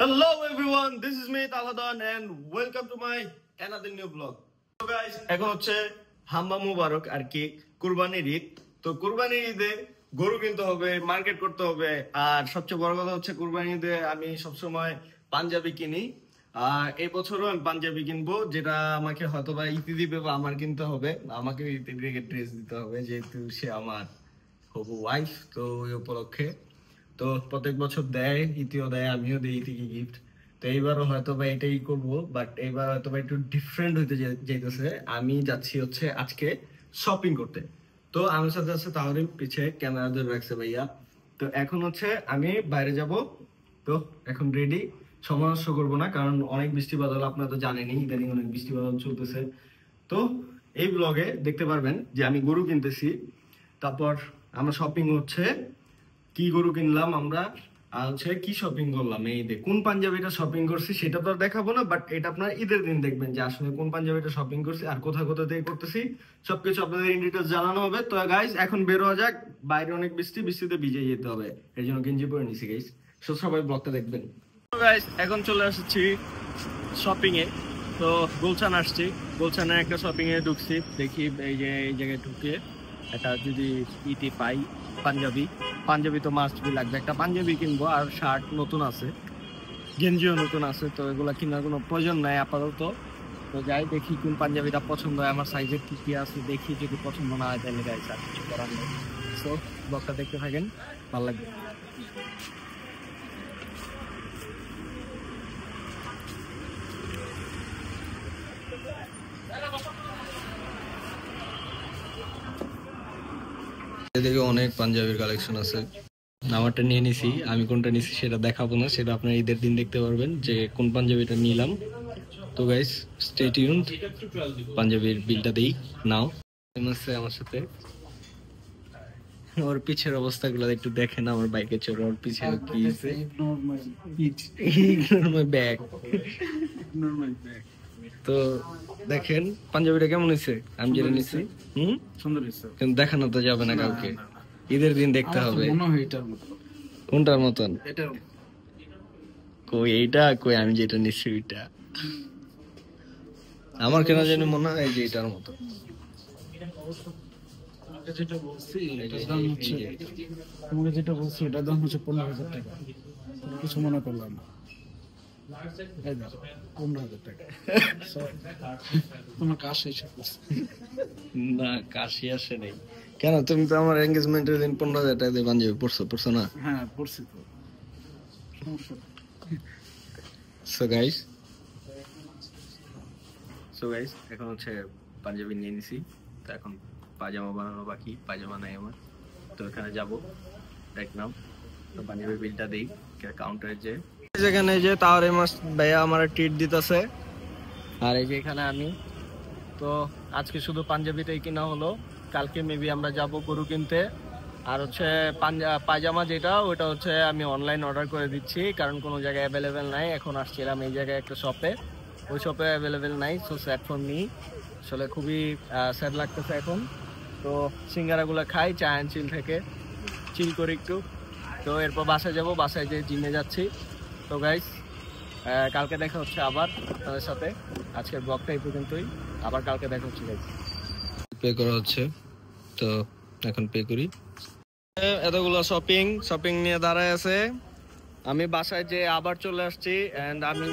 Hello everyone, this is me Taladan and welcome to my another new vlog. So guys, এখন হচ্ছে হাম্বা মুবারক আর কি কুরবানির ঈদ। তো কুরবানির ঈদে গরু কিনতে হবে, মার্কেট করতে হবে, আর সবচেয়ে বড় কথা হচ্ছে কুরবানির ঈদে আমি সবসময় পাঞ্জাবি কিনি। আর এই বছরও আমি পাঞ্জাবি কিনবো, যেটা আমাকে হয়তো বা ইতি দিবে বা আমার কিনতে হবে, আমাকে ইতি ড্রেস দিতে হবে যেহেতু সে আমার হবু ওয়াইফ। তো ওই উপলক্ষে তো প্রত্যেক বছর দেয়, ইতিও দেয়, আমিও দিই ইতিকে গিফট। তো এইবারও হয়তো বা এটাই করবো, বাট এইবার হয়তো বা একটু ডিফারেন্ট হইতে যাইতেছে। আমি যাচ্ছি হচ্ছে আজকে শপিং করতে। তো আমার সাথে আছে তাহলে পিছে ক্যামেরা ধরে রাখছে ভাইয়া। তো এখন হচ্ছে আমি বাইরে যাব। তো এখন রেডি, সময় নষ্ট করবো না, কারণ অনেক বৃষ্টি বাদল, আপনারা তো জানেনই ইদানিং অনেক বৃষ্টি বাদল চলতেছে। তো এই ব্লগে দেখতে পারবেন যে আমি গরু কিনতেছি, তারপর আমরা শপিং হচ্ছে কি গরু কিনলাম আমরা, আর হচ্ছে কি শপিং করলাম। এই ঈদে কোন পাঞ্জাবিটা শপিং করছি সেটা তো আর দেখাবো না, বাট এটা আপনারা ঈদের দিন দেখবেন যে আসলে কোন পাঞ্জাবিটা শপিং করছি আর কোথায় কোথা থেকে করতেছি, সবকিছু আপনাদের ইন ডিটেইলস জানানো হবে। তো গাইস এখন বের হওয়া যাক, বাইরে অনেক বৃষ্টি, বৃষ্টিতে ভিজে যেতে হবে, এই জন্য গেঞ্জি পরে নিছি গাইস। সো সবাই ব্লগটা দেখবেন। তো গাইস এখন চলে আসছি শপিং এ। তো গুলশান আসছি, গুলশানের একটা শপিং এ ঢুকছি, দেখি এই যে এই জায়গায় ঢুকে এটা যদি ইতি পাই পাঞ্জাবি তো মাস্ট বি লাগবে, একটা পাঞ্জাবি কিনবো, আর শার্ট নতুন আছে, গেঞ্জিও নতুন আছে। তো এগুলা কেনার কোনো প্রয়োজন নাই আপাতত। তো যাই দেখি কোন পাঞ্জাবিটা পছন্দ হয়, আমার সাইজের কি কি আছে দেখি, যদি পছন্দ না হয় তাহলে গাইস আর কিছু করার নেই। সো ব্লগটা দেখতে থাকেন, ভালো লাগবে। এদিকে অনেক পাঞ্জাবির কালেকশন আছে, আমারটা নিয়ে নিছি। আমি কোনটা নিছি সেটা দেখাবো না, সেটা আপনারা ঈদের দিন দেখতে পারবেন যে কোন পাঞ্জাবিটা নিলাম। তো গাইস স্টে টিউনড, পাঞ্জাবির বিলটা দেই নাও। আমার সাথে ওর পিছের অবস্থাগুলো একটু দেখেন, আমার বাইকে চড়ে ওর পিছে কি আছে, ব্যাগ। তো দেখেন পাঞ্জাবিটা কেমন হয়েছে, আমি যেটা নিছি সুন্দর হয়েছে, কিন্তু দেখানো তো যাবে না কাউকে, ঈদের দিন দেখতে হবে। কোনটার মতন? কই এইটা, কই আমি যেটা নিচ্ছি ওইটা। আমার কেন জানি মনে হয় যে এটার মতো। যেটা বলছি এটার দাম হচ্ছে, তোমাকে যেটা বলছি এটার দাম হচ্ছে 15,000 টাকা। কিছু মনে করলাম না, 15,000 টাকা। তোমার কাজ শেষ করছে না, কাশি আসে নেই কেন? তুমি তো আমার এনগেজমেন্টের দিন 15,000 টাকা দিয়ে পাঞ্জাবি পড়ছো না? হ্যাঁ পড়ছি তো, সমস্যা। সো গাইস এখন হচ্ছে পাঞ্জাবি নিয়ে নিছি, তো এখন পাজামা বানানো বাকি, পাজামা নাই আমার। তো এখানে যাবো দেখলাম, তো পাঞ্জাবি বিলটা দেই কাউন্টারে। যে যেখানে যে তাহলে ভাইয়া আমার ট্রিট দিতেছে, আর এই যে এখানে আমি। তো আজকে শুধু পাঞ্জাবিটাই কিনা হলো, কালকে মেবি আমরা যাব গরু কিনতে। আর হচ্ছে পায়জামা যেটা, ওটা হচ্ছে আমি অনলাইন অর্ডার করে দিচ্ছি, কারণ কোনো জায়গায় অ্যাভেলেবেল নাই। এখন আসছিলাম এই জায়গায় একটা শপে, ওই শপে অ্যাভেলেবেল নাই। সো স্যাড ফোন নিই, আসলে খুবই স্যাড লাগতেছে এখন। তো সিঙ্গারাগুলো খাই চা অ্যান্ড চিল থেকে, চিল করি একটু। তো এরপর বাসায় যাব, বাসায় যেয়ে জিমে যাচ্ছি। তো গাইস কালকে দেখা হচ্ছে আবার তাদের সাথে। আজকের ব্লগটা এই পর্যন্তই, আবার কালকে দেখা হচ্ছে। গাইস পে করা হচ্ছে, তো এখন পে করি। এতগুলো শপিং নিয়ে দাঁড়ায় আছে, আমি বাসায় যে আবার চলে আসছি। এন্ড আমি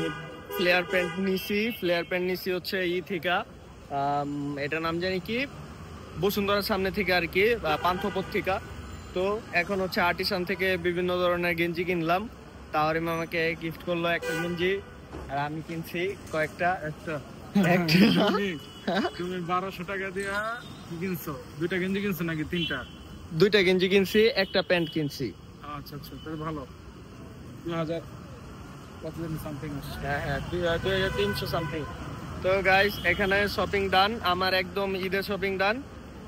ফ্লেয়ার প্যান্ট নিছি হচ্ছে থেকে, এটার নাম জানি কি, বসুন্ধরার সামনে থেকে আর কি, পান্থপথ থেকে। তো এখন হচ্ছে আর্টিসান থেকে বিভিন্ন ধরনের গেঞ্জি কিনলাম, তাহলে আমাকে গিফট করলো একটা গেঞ্জি, আর আমি কিনছি কয়েকটা। তুমি 1200 টাকা দিয়া কিনছো? দুইটা গেঞ্জি কিনছো নাকি তিনটা? দুইটা গেঞ্জি কিনছি, একটা প্যান্ট কিনছি। আচ্ছা আচ্ছা, তাহলে ভালো। 2000 সামথিং। হ্যাঁ 2300 সামথিং। তো গাইস এখানে শপিং ডান, আমার একদম ঈদের শপিং ডান।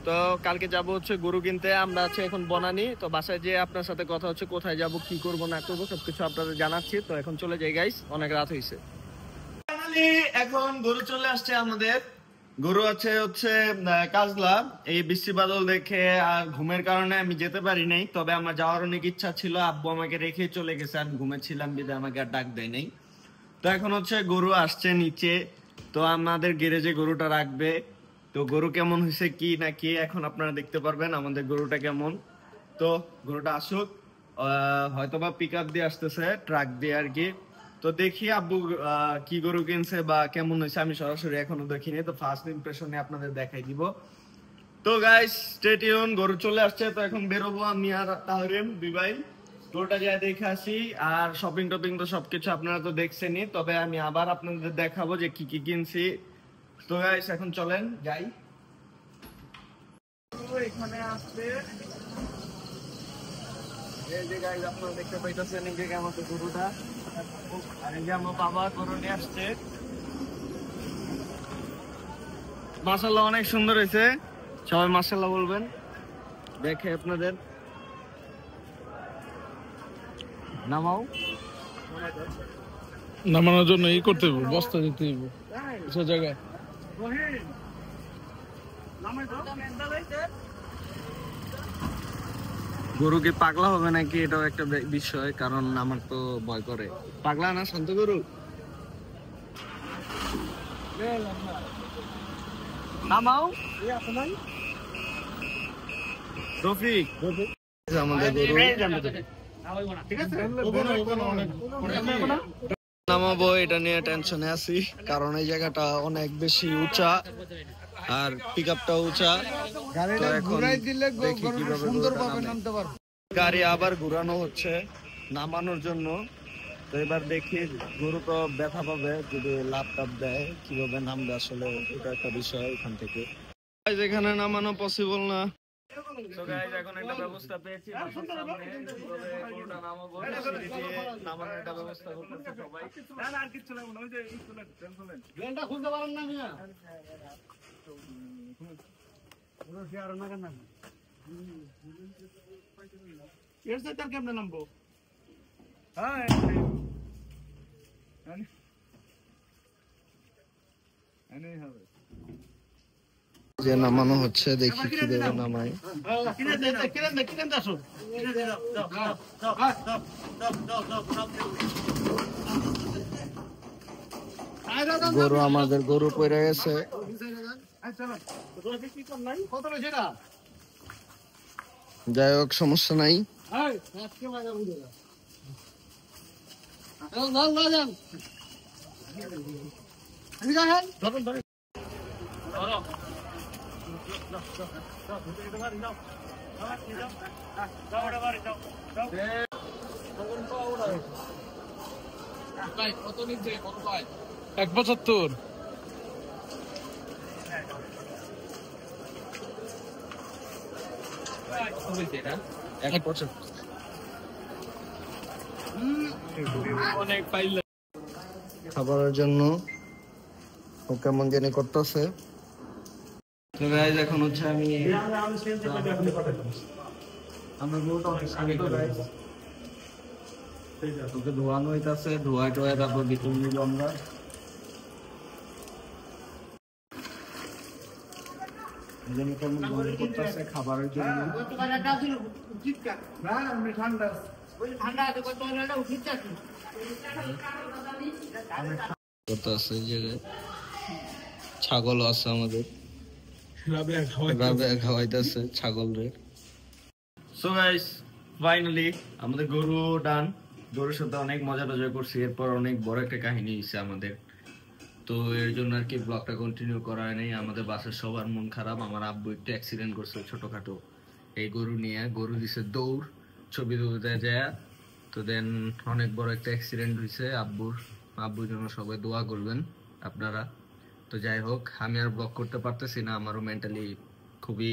তো কালকে যাব হচ্ছে গরু কিনতে, আমরা আছে এখন বনানী। তো বাসায় যেয়ে আপনার সাথে কথা হচ্ছে, কোথায় যাব, কি করব না করব সবকিছু আপনাদের জানাচ্ছি। তো এখন চলে যাই গাইস, অনেক রাত হয়েছে। এখন গরু চলে আসছে আমাদের। গরু আছে হচ্ছে কাজলা। এই বৃষ্টি বাদল দেখে আর ঘুমের কারণে আমি যেতে পারি নাই, তবে আমার যাওয়ার অনেক ইচ্ছা ছিল। আব্বু আমাকে রেখে চলে গেছে, আমি ঘুমেছিলাম বিধায় আমাকে আর ডাক দেয় নাই। তো এখন হচ্ছে গরু আসছে নিচে, তো আমাদের গ্যারেজে গরুটা রাখবে। তো গরু কেমন হয়েছে কি না কি এখন আপনারা দেখতে পারবেন আমাদের গরুটা কেমন। তো গরুটা আসুক, হয়তোবা পিক আপ দিয়ে আসতেছে, ট্রাক দিয়ে আর কি। তো দেখি আব্বু কি গরু কিনছে বা কেমন হয়েছে, আমি সরাসরি এখনো দেখিনি। তো ফার্স্ট ইমপ্রেশনে আপনাদের দেখাই দিব। তো গাইস স্টে টিউন, গরু চলে আসছে। তো এখন বেরোবো আমি আর তাহরিম দুই ভাই, গরুটা যাই দেখে আসি। আর শপিং টপিং তো সবকিছু আপনারা তো দেখছেনই, তবে আমি আবার আপনাদের দেখাবো যে কি কি কিনছি। তো গাইস এখন চলেন যাই। এখানে আসছে এই যে গাইস, আপনারা দেখতে পাইতেছেন এই যে আমাদের গরুটা, আর এই যে আমার বাবা গরু নিয়ে আসছে। মাশাআল্লাহ অনেক সুন্দর হয়েছে, সবাই মাশাআল্লাহ বলবেন দেখে আপনাদের। নামাও, নামানোর জন্য ই করতে হবে, বস্তা দিতে হবে সব জায়গায়। গরু কি পাগলা হবে নাকি এটাও একটা বিষয়, কারণ আমার তো ভয় করে। পাগলা না শান্ত গরু? নামাও রফিক, আমাদের গরু নামাবো এটা নিয়ে টেনশনে আছি, কারণ এই জায়গাটা অনেক বেশি উঁচা আর পিক আপটা উঁচা। তো এখন দেখি কিভাবে গাড়ি আবার ঘুরানো হচ্ছে নামানোর জন্য। তো এবার দেখি গরু তো ব্যথা পাবে যদি লাভ টাপ দেয়, কিভাবে নামবে আসলে এটা একটা বিষয় এখান থেকে। এখানে নামানো পসিবল না। তো গাইস এখন একটা ব্যবস্থা পেয়েছি, গরুটা নামাবো, সিঁড়ি দিয়ে নামানোর একটা ব্যবস্থা করতেছে সবাই। না আর কিছু লাগবে না, ওই যে ট্রেনটা খুলতে পারেন না মিয়া, পুরো শেয়ার না কেন এর সাথে আর কেমনে নামবো? হ্যাঁ যে নামানো হচ্ছে, দেখি কিভাবে নামাই। গরু আমাদের গরু পড়ে গেছে, যাই হোক সমস্যা নাই। $1.75 খাবারের জন্য ও কেমন জানি করতেছে। তো গাইস এখন হচ্ছে আমি তোকে ধোয়ানো হইতাছে, ধোয়া টোয়া তারপর বিকুল নিব আমরা। খাবারের জন্য ছাগল আছে আমাদের, খাওয়াইতেছে ছাগল রে। সো গাইস ফাইনালি আমাদের গরু ডান, গরুর সাথে অনেক মজা টজা করছি, এরপর অনেক বড় একটা কাহিনী হয়েছে আমাদের। তো এর জন্য আর কি ব্লগটা কন্টিনিউ করা নেই। আমাদের বাসার সবার মন খারাপ, আমার আব্বু একটু অ্যাক্সিডেন্ট করছে ছোটখাটো এই গরু নিয়ে, গরু দিছে দৌড়, ছবি তুলতে যায়। তো দেন অনেক বড় একটা অ্যাক্সিডেন্ট হয়েছে আব্বুর জন্য সবাই দোয়া করবেন আপনারা। তো যাই হোক আমি আর ব্লগ করতে পারতেছি না, আমারও মেন্টালি খুবই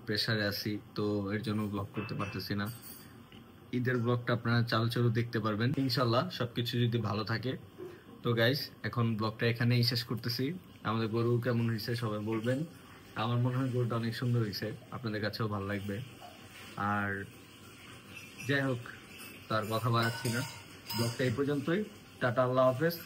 প্রেসারে আছি, তো এর জন্য ব্লগ করতে পারতেছি না। ঈদের ব্লগটা আপনারা চালু চালু দেখতে পারবেন ইনশাল্লাহ, সবকিছু যদি ভালো থাকে। তো গাইস এখন ব্লগটা এখানেই শেষ করতেছি। আমাদের গরু কেমন হয়েছে সবাই বলবেন, আমার মনে হয় গরুটা অনেক সুন্দর হয়েছে, আপনাদের কাছেও ভালো লাগবে। আর যাই হোক তার কথা বাড়াচ্ছি না, ব্লগটা এই পর্যন্তই। টাটা, আল্লাহ হাফেজ।